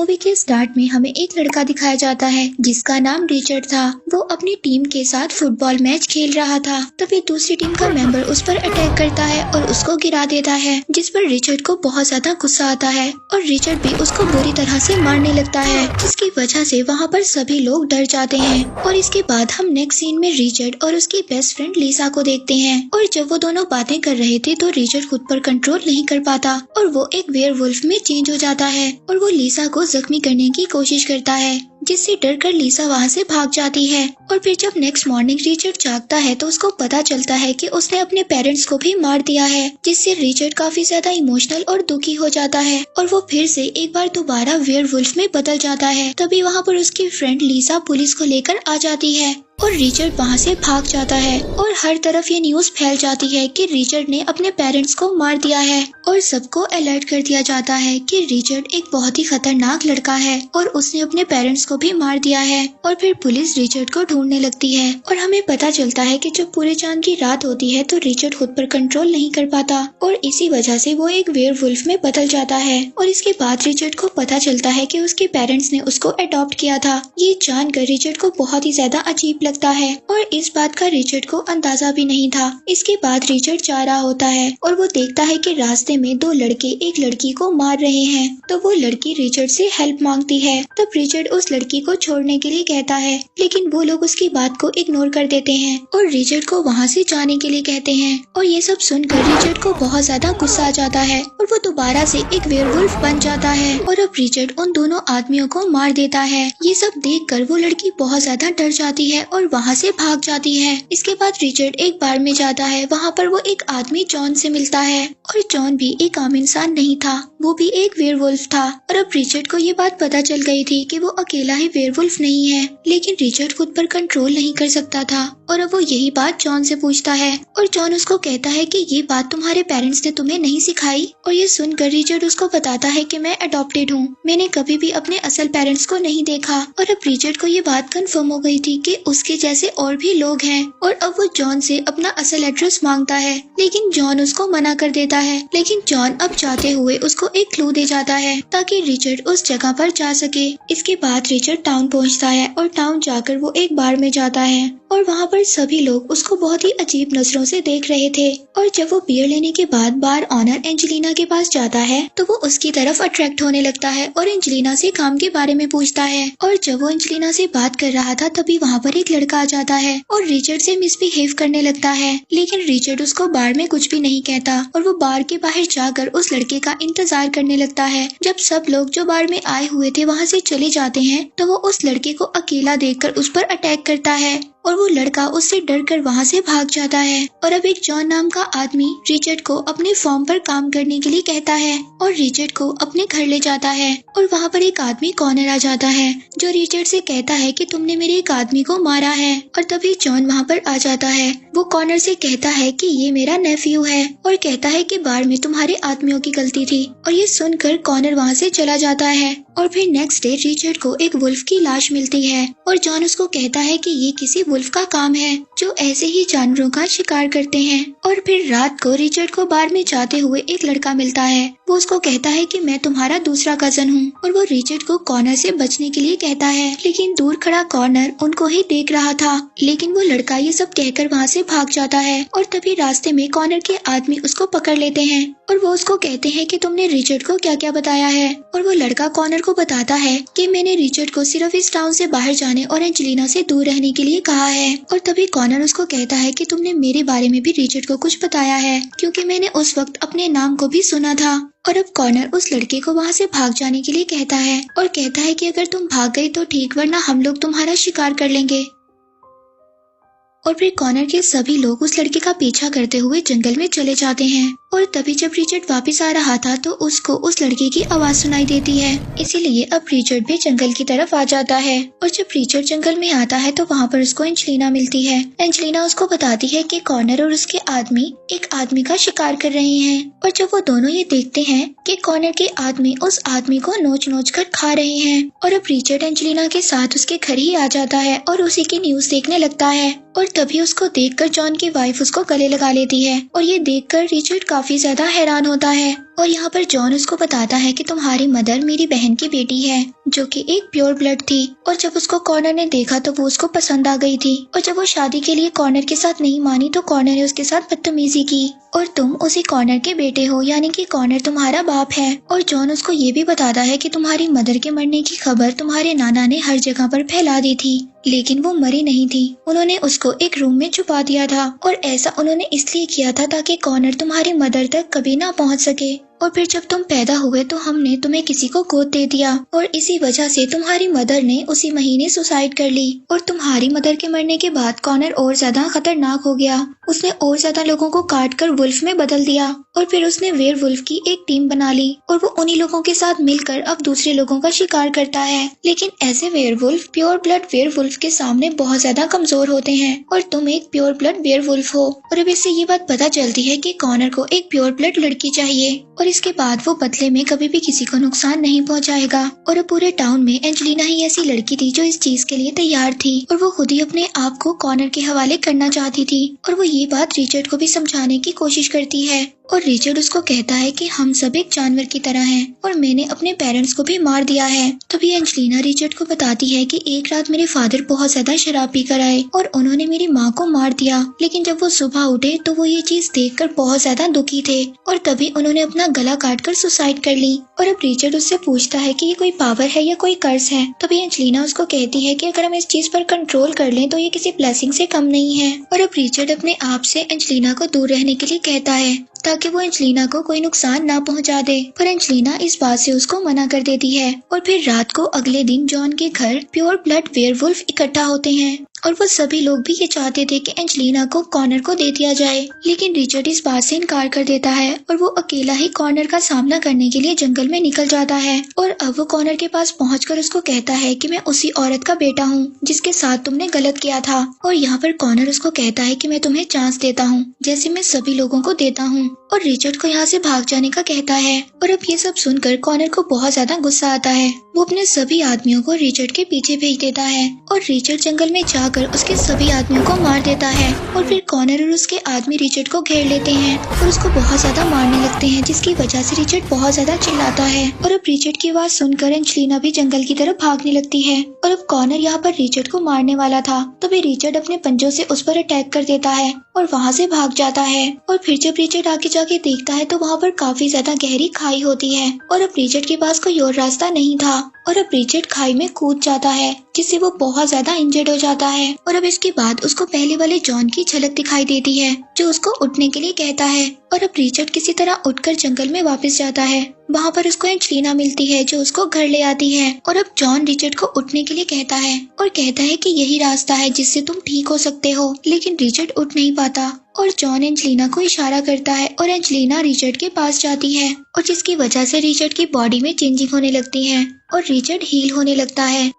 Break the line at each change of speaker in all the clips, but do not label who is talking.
Movie के start में हमें एक लड़का दिखाया जाता है जिसका नाम रिचर्ड था। वो अपनी टीम के साथ फुटबॉल मैच खेल रहा था, तभी दूसरी टीम का मेंबर उस पर अटैक करता है और उसको गिरा देता है, जिस पर रिचर्ड को बहुत ज्यादा गुस्सा आता है और रिचर्ड भी उसको बुरी तरह से मारने लगता है, जिसकी वजह से वहाँ पर सभी लोग डर जाते हैं। और इसके बाद हम नेक्स्ट सीन में रिचर्ड और उसकी बेस्ट फ्रेंड लिसा को देखते हैं। और जब वो दोनों बातें कर रहे थे तो रिचर्ड खुद पर कंट्रोल नहीं कर पाता और वो एक वेयरवुल्फ में चेंज हो जाता है और वो लिसा को जख्मी करने की कोशिश करता है, जिससे डरकर लिसा वहाँ से भाग जाती है। और फिर जब नेक्स्ट मॉर्निंग रिचर्ड जागता है तो उसको पता चलता है कि उसने अपने पेरेंट्स को भी मार दिया है, जिससे रिचर्ड काफी ज्यादा इमोशनल और दुखी हो जाता है और वो फिर से एक बार दोबारा वेयरवुल्फ में बदल जाता है। तभी वहाँ पर उसकी फ्रेंड लिसा पुलिस को लेकर आ जाती है और रिचर्ड वहाँ से भाग जाता है और हर तरफ ये न्यूज फैल जाती है कि रिचर्ड ने अपने पेरेंट्स को मार दिया है और सबको अलर्ट कर दिया जाता है कि रिचर्ड एक बहुत ही खतरनाक लड़का है और उसने अपने पेरेंट्स को भी मार दिया है। और फिर पुलिस रिचर्ड को ढूंढने लगती है और हमें पता चलता है कि जब पूरे चांद की रात होती है तो रिचर्ड खुद पर कंट्रोल नहीं कर पाता और इसी वजह से वो एक वेयरवुल्फ में बदल जाता है। और इसके बाद रिचर्ड को पता चलता है कि उसके पेरेंट्स ने उसको अडॉप्ट किया था। ये जानकर रिचर्ड को बहुत ही ज्यादा अजीब लगता है और इस बात का रिचर्ड को अंदाजा भी नहीं था। इसके बाद रिचर्ड जा रहा होता है और वो देखता है कि रास्ते में दो लड़के एक लड़की को मार रहे हैं, तो वो लड़की रिचर्ड से हेल्प मांगती है। तब रिचर्ड उस लड़की को छोड़ने के लिए कहता है, लेकिन वो लोग उसकी बात को इग्नोर कर देते हैं और रिचर्ड को वहाँ से जाने के लिए कहते हैं। और ये सब सुनकर रिचर्ड को बहुत ज्यादा गुस्सा आ जाता है और वो दोबारा से एक वेयरवुल्फ बन जाता है और अब रिचर्ड उन दोनों आदमियों को मार देता है। ये सब देखकर वो लड़की बहुत ज्यादा डर जाती है और वहाँ से भाग जाती है। इसके बाद रिचर्ड एक बार में जाता है, वहाँ पर वो एक आदमी जॉन से मिलता है और जॉन भी एक आम इंसान नहीं था, वो भी एक वेयरवुल्फ था। और अब रिचर्ड को ये बात पता चल गई थी कि वो अकेला ही वेयरवुल्फ नहीं है, लेकिन रिचर्ड खुद पर कंट्रोल नहीं कर सकता था और अब वो यही बात जॉन से पूछता है और जॉन उसको कहता है कि ये बात तुम्हारे पेरेंट्स ने तुम्हें नहीं सिखाई। और ये सुनकर रिचर्ड उसको बताता है कि मैं अडॉप्टेड हूँ, मैंने कभी भी अपने असल पेरेंट्स को नहीं देखा। और अब रिचर्ड को ये बात कंफर्म हो गई थी कि उसके जैसे और भी लोग हैं और अब वो जॉन से अपना असल एड्रेस मांगता है, लेकिन जॉन उसको मना कर देता है। लेकिन जॉन अब जाते हुए उसको एक क्लू दे जाता है ताकि रिचर्ड उस जगह पर जा सके। इसके बाद रिचर्ड टाउन पहुंचता है और टाउन जाकर वो एक बार में जाता है और वहाँ पर सभी लोग उसको बहुत ही अजीब नजरों से देख रहे थे। और जब वो बियर लेने के बाद बार ऑनर एंजेलिना के पास जाता है तो वो उसकी तरफ अट्रैक्ट होने लगता है और एंजेलिना से काम के बारे में पूछता है। और जब वो एंजेलिना से बात कर रहा था तभी वहाँ पर एक लड़का आ जाता है और रिचर्ड से मिसबिहेव करने लगता है, लेकिन रिचर्ड उसको बार में कुछ भी नहीं कहता और वो बार के बाहर जाकर उस लड़के का इंतजार करने लगता है। जब सब लोग जो बार में आए हुए थे वहाँ से चले जाते हैं तो वो उस लड़के को अकेला देखकर उस पर अटैक करता है और वो लड़का उससे डरकर वहाँ से भाग जाता है। और अब एक जॉन नाम का आदमी रिचर्ड को अपने फॉर्म पर काम करने के लिए कहता है और रिचर्ड को अपने घर ले जाता है। और वहाँ पर एक आदमी कॉर्नर आ जाता है जो रिचर्ड से कहता है कि तुमने मेरे एक आदमी को मारा है। और तभी जॉन वहाँ पर आ जाता है, वो कॉर्नर से कहता है कि ये मेरा नेफ्यू है और कहता है कि बार में तुम्हारे आदमियों की गलती थी। और ये सुनकर कॉर्नर वहाँ से चला जाता है। और फिर नेक्स्ट डे रिचर्ड को एक वुल्फ की लाश मिलती है और जॉन उसको कहता है कि ये किसी वुल्फ का काम है जो ऐसे ही जानवरों का शिकार करते हैं। और फिर रात को रिचर्ड को बार में जाते हुए एक लड़का मिलता है, वो उसको कहता है कि मैं तुम्हारा दूसरा कजन हूँ और वो रिचर्ड को कॉर्नर से बचने के लिए कहता है, लेकिन दूर खड़ा कॉर्नर उनको ही देख रहा था। लेकिन वो लड़का ये सब कहकर वहाँ से भाग जाता है और तभी रास्ते में कॉर्नर के आदमी उसको पकड़ लेते हैं और वो उसको कहते हैं कि तुमने रिचर्ड को क्या क्या बताया है। और वो लड़का कॉर्नर को बताता है कि मैंने रिचर्ड को सिर्फ इस टाउन से बाहर जाने और एंजेलिना से दूर रहने के लिए कहा है। और तभी कॉर्नर उसको कहता है कि तुमने मेरे बारे में भी रिचर्ड को कुछ बताया है, क्योंकि मैंने उस वक्त अपने नाम को भी सुना था। और अब कॉर्नर उस लड़के को वहाँ से भाग जाने के लिए कहता है और कहता है कि अगर तुम भाग गई तो ठीक, वरना हम लोग तुम्हारा शिकार कर लेंगे। और फिर कॉर्नर के सभी लोग उस लड़के का पीछा करते हुए जंगल में चले जाते हैं। और तभी जब रिचर्ड वापस आ रहा था तो उसको उस लड़के की आवाज सुनाई देती है, इसीलिए अब रिचर्ड भी जंगल की तरफ आ जाता है। और जब रिचर्ड जंगल में आता है तो वहाँ पर उसको एंजेलिना मिलती है। एंजेलिना उसको बताती है कि कॉर्नर और उसके आदमी एक आदमी का शिकार कर रहे हैं। और जब वो दोनों ये देखते हैं कि कॉर्नर के आदमी उस आदमी को नोच नोच कर खा रहे हैं, और अब रिचर्ड एंजेलिना के साथ उसके घर ही आ जाता है और उसी की न्यूज देखने लगता है। और तभी उसको देखकर जॉन की वाइफ उसको गले लगा लेती है और ये देखकर रिचर्ड काफी ज्यादा हैरान होता है। और यहाँ पर जॉन उसको बताता है कि तुम्हारी मदर मेरी बहन की बेटी है जो कि एक प्योर ब्लड थी, और जब उसको कॉर्नर ने देखा तो वो उसको पसंद आ गई थी, और जब वो शादी के लिए कॉर्नर के साथ नहीं मानी तो कॉर्नर ने उसके साथ बदतमीजी की, और तुम उसी कॉर्नर के बेटे हो, यानी कि कॉर्नर तुम्हारा बाप है। और जॉन उसको ये भी बताता है कि तुम्हारी मदर के मरने की खबर तुम्हारे नाना ने हर जगह पर फैला दी थी, लेकिन वो मरी नहीं थी, उन्होंने उसको एक रूम में छुपा दिया था, और ऐसा उन्होंने इसलिए किया था ताकि कॉर्नर तुम्हारी मदर तक कभी ना पहुंच सके। और फिर जब तुम पैदा हुए तो हमने तुम्हें किसी को गोद दे दिया, और इसी वजह से तुम्हारी मदर ने उसी महीने सुसाइड कर ली। और तुम्हारी मदर के मरने के बाद कॉर्नर और ज्यादा खतरनाक हो गया, उसने और ज्यादा लोगों को काट कर वुल्फ में बदल दिया, और फिर उसने वेयरवुल्फ की एक टीम बना ली, और वो उन्हीं लोगों के साथ मिलकर अब दूसरे लोगों का शिकार करता है। लेकिन ऐसे वेयरवुल्फ प्योर ब्लड वेयरवुल्फ के सामने बहुत ज्यादा कमजोर होते हैं, और तुम एक प्योर ब्लड वेयरवुल्फ हो। और अब इससे ये बात पता चलती है कि कॉर्नर को एक प्योर ब्लड लड़की चाहिए, और इसके बाद वो बदले में कभी भी किसी को नुकसान नहीं पहुंचाएगा। और अब पूरे टाउन में एंजेलिना ही ऐसी लड़की थी जो इस चीज के लिए तैयार थी, और वो खुद ही अपने आप को कॉर्नर के हवाले करना चाहती थी, और वो ये बात रिचर्ड को भी समझाने की कोशिश करती है। और रिचर्ड उसको कहता है कि हम सब एक जानवर की तरह हैं, और मैंने अपने पेरेंट्स को भी मार दिया है। तभी एंजेलिना रिचर्ड को बताती है कि एक रात मेरे फादर बहुत ज्यादा शराब पीकर आए और उन्होंने मेरी माँ को मार दिया, लेकिन जब वो सुबह उठे तो वो ये चीज देखकर बहुत ज्यादा दुखी थे, और तभी उन्होंने अपना गला काटकर सुसाइड कर ली। और अब रिचर्ड उससे पूछता है कि ये कोई पावर है या कोई कर्ज है। तभी एंजेलिना उसको कहती है कि अगर हम इस चीज पर कंट्रोल कर लें तो ये किसी ब्लेसिंग से कम नहीं है। और अब रिचर्ड अपने आप से एंजेलिना को दूर रहने के लिए कहता है ताकि वो एंजेलिना को कोई नुकसान ना पहुंचा दे, पर एंजेलिना इस बात से उसको मना कर देती है। और फिर रात को अगले दिन जॉन के घर प्योर ब्लड वेयरवुल्फ इकट्ठा होते हैं, और वो सभी लोग भी ये चाहते थे कि एंजेलिना को कॉर्नर को दे दिया जाए, लेकिन रिचर्ड इस बात से इनकार कर देता है, और वो अकेला ही कॉर्नर का सामना करने के लिए जंगल में निकल जाता है। और अब वो कॉर्नर के पास पहुंचकर उसको कहता है कि मैं उसी औरत का बेटा हूँ जिसके साथ तुमने गलत किया था। और यहाँ पर कॉर्नर उसको कहता है कि मैं तुम्हें चांस देता हूँ जैसे मैं सभी लोगों को देता हूँ, और रिचर्ड को यहाँ से भाग जाने का कहता है। और अब ये सब सुनकर कॉर्नर को बहुत ज्यादा गुस्सा आता है, वो अपने सभी आदमियों को रिचर्ड के पीछे भेज देता है, और रिचर्ड जंगल में जाकर उसके सभी आदमियों को मार देता है। और फिर कॉर्नर और उसके आदमी रिचर्ड को घेर लेते हैं और उसको बहुत ज्यादा मारने लगते हैं, जिसकी वजह से रिचर्ड बहुत ज्यादा चिल्लाता है। और अब रिचर्ड की आवाज सुनकर एंजेलिना भी जंगल की तरफ भागने लगती है, और अब कॉर्नर यहाँ पर रिचर्ड को मारने वाला था, तभी रिचर्ड अपने पंजों से उस पर अटैक कर देता है और वहाँ से भाग जाता है। और फिर जब रिचर्ड आगे जाके देखता है तो वहाँ पर काफी ज्यादा गहरी खाई होती है, और अब रिचर्ड के पास कोई और रास्ता नहीं था, और अब रिचर्ड खाई में कूद जाता है जिससे वो बहुत ज्यादा इंजर्ड हो जाता है। और अब इसके बाद उसको पहले वाले जॉन की झलक दिखाई देती है जो उसको उठने के लिए कहता है, और अब रिचर्ड किसी तरह उठकर जंगल में वापस जाता है। वहाँ पर उसको एंजेलिना मिलती है जो उसको घर ले आती है, और अब जॉन रिचर्ड को उठने के लिए कहता है और कहता है कि यही रास्ता है जिससे तुम ठीक हो सकते हो, लेकिन रिचर्ड उठ नहीं पाता। और जॉन एंजेलिना को इशारा करता है और एंजेलिना रिचर्ड के पास जाती है, और जिसकी वजह से रिचर्ड की बॉडी में चेंजिंग होने लगती है और रिचर्ड हील होने लगता है।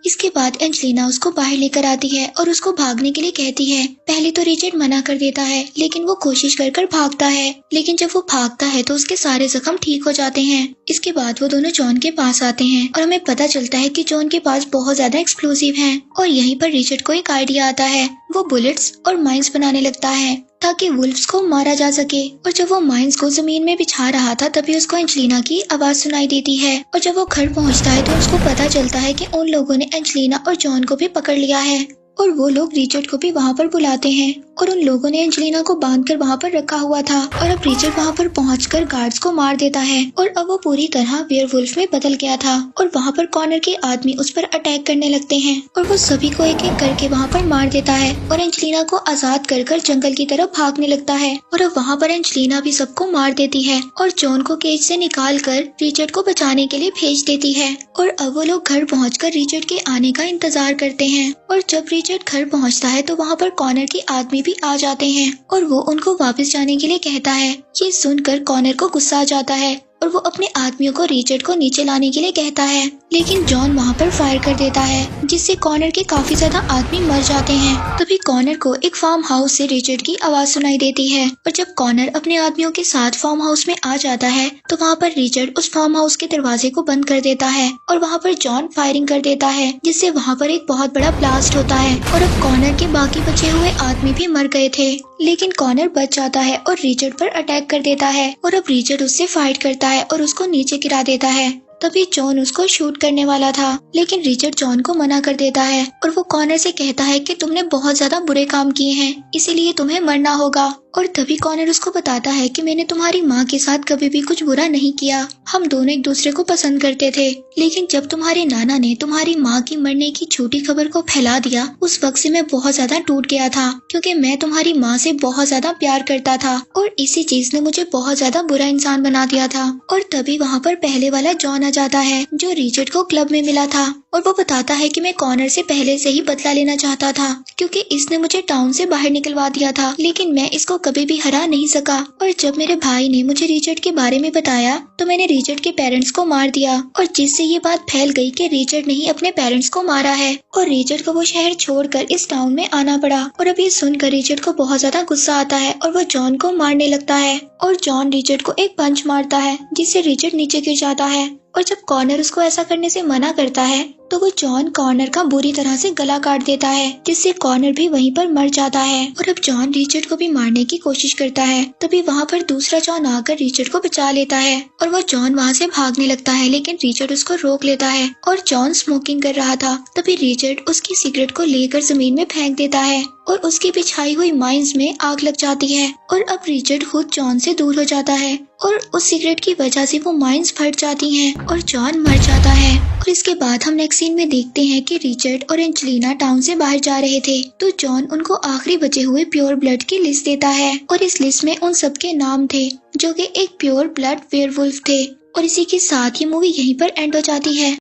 इसके बाद एंजेलिना उसको बाहर लेकर आती है और उसको भागने के लिए कहती है। पहले तो रिचर्ड मना कर देता है, लेकिन वो कोशिश कर भागता है, लेकिन जब वो भागता है तो उसके सारे जख्म ठीक हो जाते हैं। इसके बाद वो दोनों जॉन के पास आते हैं और हमें पता चलता है कि जॉन के पास बहुत ज्यादा एक्सप्लोसिव हैं, और यहीं पर रिचर्ड को एक आइडिया आता है। वो बुलेट्स और माइंस बनाने लगता है ताकि वुल्फ्स को मारा जा सके। और जब वो माइंस को जमीन में बिछा रहा था तभी उसको एंजेलिना की आवाज सुनाई देती है, और जब वो घर पहुंचता है तो उसको पता चलता है कि उन लोगों ने एंजेलिना और जॉन को भी पकड़ लिया है, और वो लोग रिचर्ड को भी वहाँ पर बुलाते हैं, और उन लोगों ने एंजेलिना को बांधकर वहाँ पर रखा हुआ था। और अब रिचर्ड वहाँ पर पहुंचकर गार्ड्स को मार देता है, और अब वो पूरी तरह वेयरवुल्फ में बदल गया था, और वहाँ पर कॉर्नर के आदमी उस पर अटैक करने लगते हैं, और वो सभी को एक एक करके वहाँ पर मार देता है, और एंजेलिना को आजाद कर जंगल की तरफ भागने लगता है। और अब वहाँ पर एंजेलिना भी सबको मार देती है और जॉन को केज से निकाल कर रिचर्ड को बचाने के लिए भेज देती है। और अब वो लोग घर पहुँच रिचर्ड के आने का इंतजार करते हैं, और जब रिचर्ड घर पहुँचता है तो वहाँ पर कॉर्नर के आदमी भी आ जाते हैं, और वो उनको वापस जाने के लिए कहता है। ये सुनकर कॉर्नर को गुस्सा आ जाता है और वो अपने आदमियों को रिचर्ड को नीचे लाने के लिए कहता है, लेकिन जॉन वहाँ पर फायर कर देता है जिससे कॉनर के काफी ज्यादा आदमी मर जाते हैं। तभी कॉनर को एक फार्म हाउस से रिचर्ड की आवाज सुनाई देती है और जब कॉनर अपने आदमियों के साथ फार्म हाउस में आ जाता है तो वहाँ पर रिचर्ड उस फार्म हाउस के दरवाजे को बंद कर देता है और वहाँ पर जॉन फायरिंग कर देता है जिससे वहाँ पर एक बहुत बड़ा ब्लास्ट होता है और अब कॉनर के बाकी बचे हुए आदमी भी मर गए थे। लेकिन कॉनर बच जाता है और रिचर्ड पर अटैक कर देता है और अब रिचर्ड उससे फाइट करता है और उसको नीचे गिरा देता है। तभी जॉन उसको शूट करने वाला था लेकिन रिचर्ड जॉन को मना कर देता है और वो कॉनर से कहता है कि तुमने बहुत ज्यादा बुरे काम किए हैं इसीलिए तुम्हें मरना होगा। और तभी कॉनर उसको बताता है कि मैंने तुम्हारी माँ के साथ कभी भी कुछ बुरा नहीं किया, हम दोनों एक दूसरे को पसंद करते थे, लेकिन जब तुम्हारे नाना ने तुम्हारी माँ की मरने की झूठी खबर को फैला दिया उस वक्त से मैं बहुत ज्यादा टूट गया था क्योंकि मैं तुम्हारी माँ से बहुत ज्यादा प्यार करता था और इसी चीज ने मुझे बहुत ज्यादा बुरा इंसान बना दिया था। और तभी वहाँ पर पहले वाला जॉन आ जाता है जो रिचर्ड को क्लब में मिला था और वो बताता है कि मैं कॉनर से पहले से ही बदला लेना चाहता था क्योंकि इसने मुझे टाउन से बाहर निकलवा दिया था लेकिन मैं इसको कभी भी हरा नहीं सका। और जब मेरे भाई ने मुझे रिचर्ड के बारे में बताया तो मैंने रिचर्ड के पेरेंट्स को मार दिया और जिससे ये बात फैल गई कि रिचर्ड ने ही अपने पेरेंट्स को मारा है और रिचर्ड को वो शहर छोड़कर इस टाउन में आना पड़ा। और अब ये सुनकर रिचर्ड को बहुत ज्यादा गुस्सा आता है और वो जॉन को मारने लगता है और जॉन रिचर्ड को एक पंच मारता है जिससे रिचर्ड नीचे गिर जाता है। और जब कॉनर उसको ऐसा करने से मना करता है तो वो जॉन कॉनर का बुरी तरह से गला काट देता है जिससे कॉनर भी वहीं पर मर जाता है। और अब जॉन रिचर्ड को भी मारने की कोशिश करता है तभी वहाँ पर दूसरा जॉन आकर रिचर्ड को बचा लेता है और वो जॉन वहाँ से भागने लगता है लेकिन रिचर्ड उसको रोक लेता है। और जॉन स्मोकिंग कर रहा था तभी रिचर्ड उसकी सिगरेट को लेकर जमीन में फेंक देता है और उसकी बिछाई हुई माइंस में आग लग जाती है और अब रिचर्ड खुद जॉन से दूर हो जाता है और उस सिगरेट की वजह से वो माइंस फट जाती हैं और जॉन मर जाता है। और इसके बाद हम नेक्स्ट सीन में देखते हैं कि रिचर्ड और एंजेलिना टाउन से बाहर जा रहे थे तो जॉन उनको आखिरी बचे हुए प्योर ब्लड की लिस्ट देता है और इस लिस्ट में उन सबके नाम थे जो कि एक प्योर ब्लड वेयरवुल्फ थे। और इसी के साथ ये मूवी यहीं पर एंड हो जाती है।